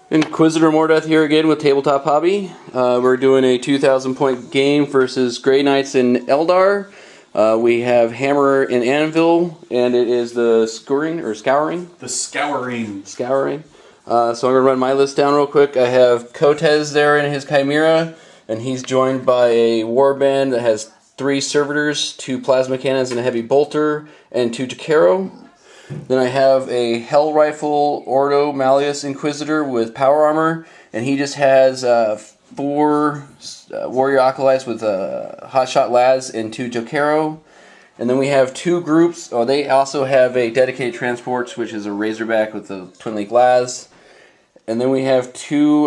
Inquisitor Mordeath here again with Tabletop Hobby. We're doing a 2,000 point game versus Grey Knights in Eldar. We have Hammer and Anvil, and it is the Scouring. The Scouring. So I'm going to run my list down real quick. I have Kotez there in his Chimera, and he's joined by a warband that has 3 servitors, 2 plasma cannons and a heavy bolter, and 2 Jacaro. Then I have a Hell Rifle Ordo Malleus Inquisitor with power armor, and he just has 4 Warrior Acolytes with Hotshot Lads and 2 Jacaro. And then we have 2 groups. Oh, they also have a dedicated transports, which is a Razorback with the Twin Link Las. And then we have 2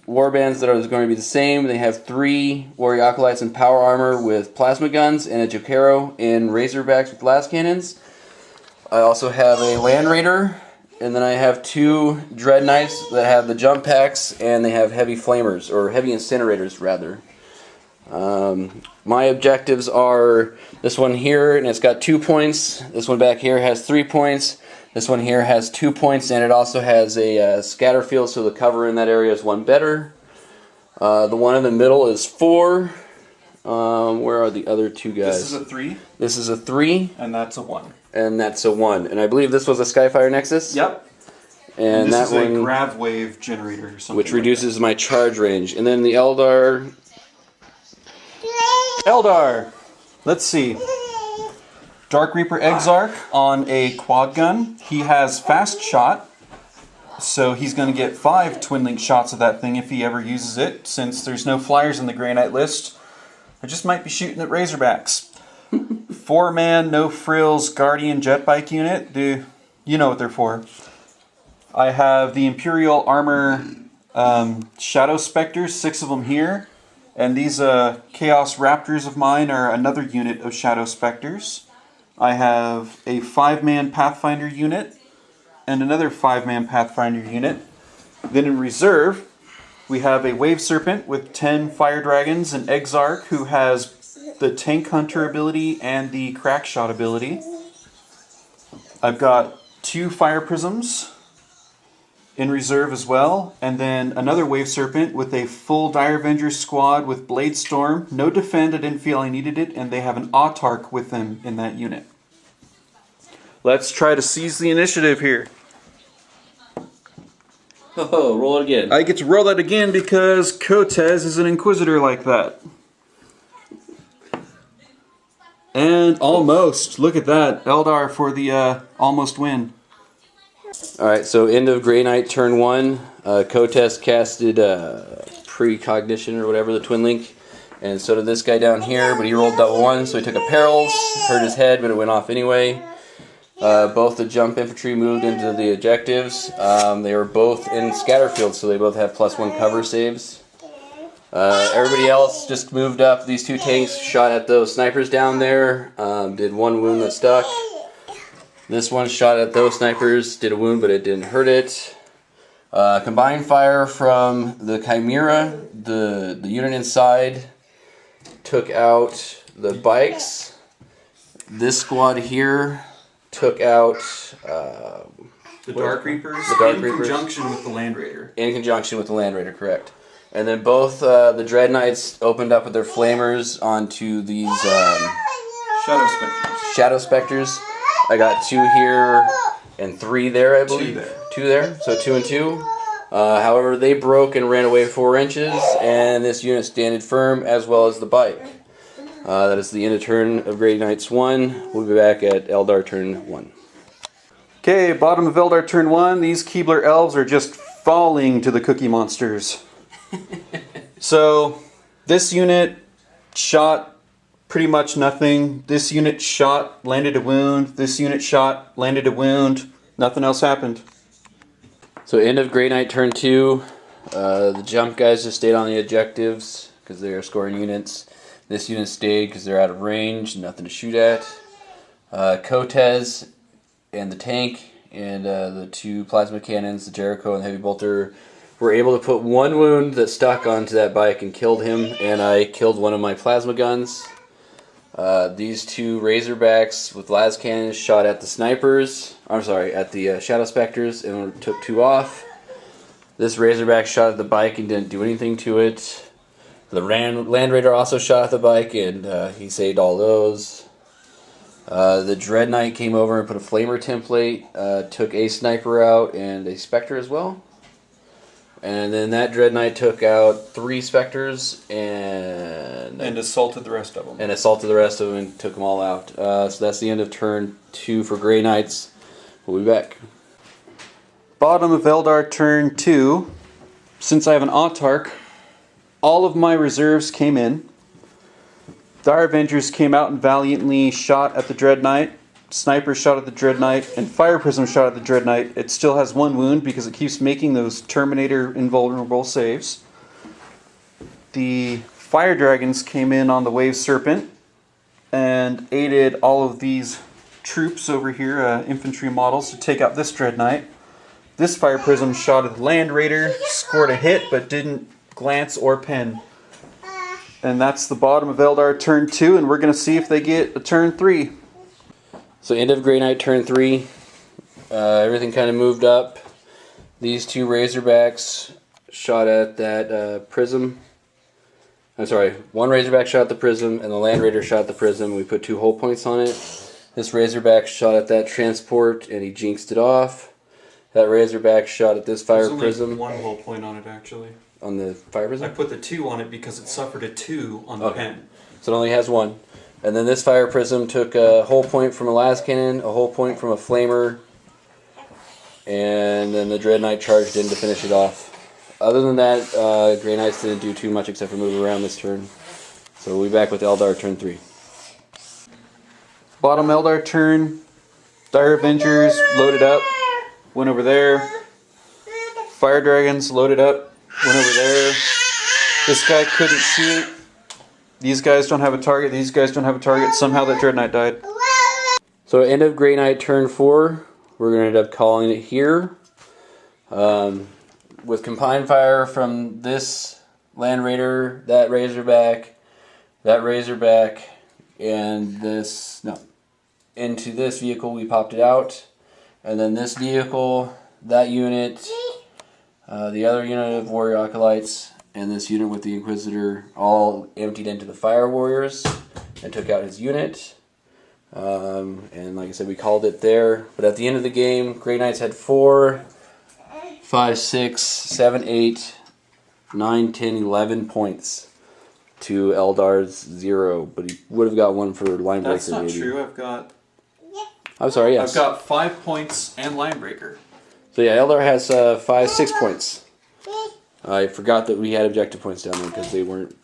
warbands that are going to be the same. They have 3 Warrior Acolytes in power armor with plasma guns and a Jacaro in Razorbacks with las cannons. I also have a Land Raider, and then I have 2 Dread Knights that have the jump packs, and they have heavy flamers, or heavy incinerators rather. My objectives are this one here, and it's got 2 points. This one back here has 3 points. This one here has 2 points, and it also has a scatter field, so the cover in that area is 1 better. The one in the middle is 4. Where are the other 2 guys? This is a 3. This is a 3. And that's a 1. And that's a 1. And I believe this was a Skyfire Nexus? Yep. And this that is one, a Grav Wave generator or something. which reduces my charge range. And then the Eldar. Eldar! Let's see. Dark Reaper Exarch on a quad gun. He has fast shot, so he's going to get 5 twin link shots of that thing if he ever uses it. Since there's no flyers in the Grey Knight list, I just might be shooting at Razorbacks. 4-man, no frills, Guardian jet bike unit. You know what they're for. I have the Imperial Armor Shadow Specters, 6 of them here. And these Chaos Raptors of mine are another unit of Shadow Specters. I have a 5-man Pathfinder unit and another 5-man Pathfinder unit. Then in reserve, we have a Wave Serpent with 10 Fire Dragons, an Exarch who has the Tank Hunter ability and the Crack Shot ability. I've got 2 Fire Prisms in reserve as well, and then another Wave Serpent with a full Dire Avenger squad with Blade Storm. No defend, I didn't feel I needed it, and they have an Autarch with them in that unit. Let's try to seize the initiative here. Oh, roll it again. I get to roll that again because Kotez is an Inquisitor like that. And almost. Look at that. Eldar for the almost win. Alright, so end of Grey Knight turn 1. Kotez casted Precognition or whatever, the Twin Link. And so did this guy down here, but he rolled double 1, so he took a Perils. Hurt his head, but it went off anyway. Both the jump infantry moved into the objectives. They were both in Scatterfield, so they both have +1 cover saves. Everybody else just moved up. These 2 tanks shot at those snipers down there. Did 1 wound that stuck. This one shot at those snipers, did a wound, but it didn't hurt it. Combined fire from the Chimera, the unit inside, took out the bikes. This squad here took out The Dark Reapers in conjunction with the Land Raider. In conjunction with the Land Raider, correct. And then both the Dread Knights opened up with their flamers onto these Shadow Specters. I got 2 here and 3 there, I believe. 2 there, so 2 and 2. However, they broke and ran away 4 inches, and this unit standed firm, as well as the bike. That is the end of turn of Grey Knights 1. We'll be back at Eldar turn 1. Okay, bottom of Eldar turn 1. These Keebler Elves are just falling to the Cookie Monsters. So, this unit shot pretty much nothing. This unit shot, landed a wound. This unit shot, landed a wound. Nothing else happened. So end of Grey Knight turn 2. The jump guys just stayed on the objectives because they are scoring units. This unit stayed because they're out of range, nothing to shoot at. Kotez and the tank and the 2 plasma cannons, the Jericho and the heavy bolter, were able to put 1 wound that stuck onto that bike and killed him, and I killed 1 of my plasma guns. These 2 Razorbacks with las cannons shot at the snipers. I'm sorry, at the Shadow Specters, and took 2 off. This Razorback shot at the bike and didn't do anything to it. The Land Raider also shot at the bike and he saved all those. The Dread Knight came over and put a Flamer template, took a Sniper out and a Spectre as well. And then that Dread Knight took out 3 Spectres and assaulted the rest of them. And took them all out. So that's the end of turn 2 for Grey Knights. We'll be back. Bottom of Eldar turn 2. Since I have an Autarch, all of my reserves came in. Dire Avengers came out and valiantly shot at the Dread Knight. Sniper shot at the Dread Knight, and Fire Prism shot at the Dread Knight. It still has 1 wound because it keeps making those Terminator invulnerable saves. The Fire Dragons came in on the Wave Serpent and aided all of these troops over here, infantry models, to take out this Dread Knight. This Fire Prism shot at the Land Raider, scored a hit but didn't glance or pen. And that's the bottom of Eldar turn 2, and we're going to see if they get a turn 3. So end of Grey Knight turn 3. Everything kind of moved up. These 2 Razorbacks shot at that Prism. I'm sorry, 1 Razorback shot at the Prism and the Land Raider shot at the Prism. We put 2 hull points on it. This Razorback shot at that transport and he jinxed it off. That Razorback shot at this Fire Prism. There's only 1 hull point on it actually. On the Fire Prism? I put the 2 on it because it suffered a 2 on the pen. So it only has 1. And then this Fire Prism took a hull point from a las cannon, a hull point from a Flamer, and then the Dread Knight charged in to finish it off. Other than that, Grey Knights didn't do too much except for move around this turn. So we'll be back with Eldar turn 3. Bottom Eldar turn, Dire Avengers loaded up, went over there. Fire Dragons loaded up, went over there. This guy couldn't see it. These guys don't have a target, these guys don't have a target. Somehow that Dread Knight died. So end of Grey Knight turn 4. We're going to end up calling it here. With Combined Fire from this Land Raider, that Razorback, and this, no, into this vehicle we popped it out. And then this vehicle, that unit, the other unit of Warrior Acolytes, and this unit with the Inquisitor all emptied into the Fire Warriors and took out his unit. And like I said, we called it there. But at the end of the game, Grey Knights had 4, 5, 6, 7, 8, 9, 10, 11 points to Eldar's 0. But he would have got 1 for Linebreaker. That's not maybe. true. I'm sorry, yes. I've got 5 points and Linebreaker. So yeah, Eldar has 5, 6 points. I forgot that we had objective points down there because they weren't.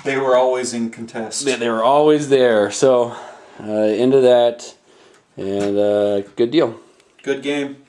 They were always in contest. They were always there. So, into that, and good deal. Good game.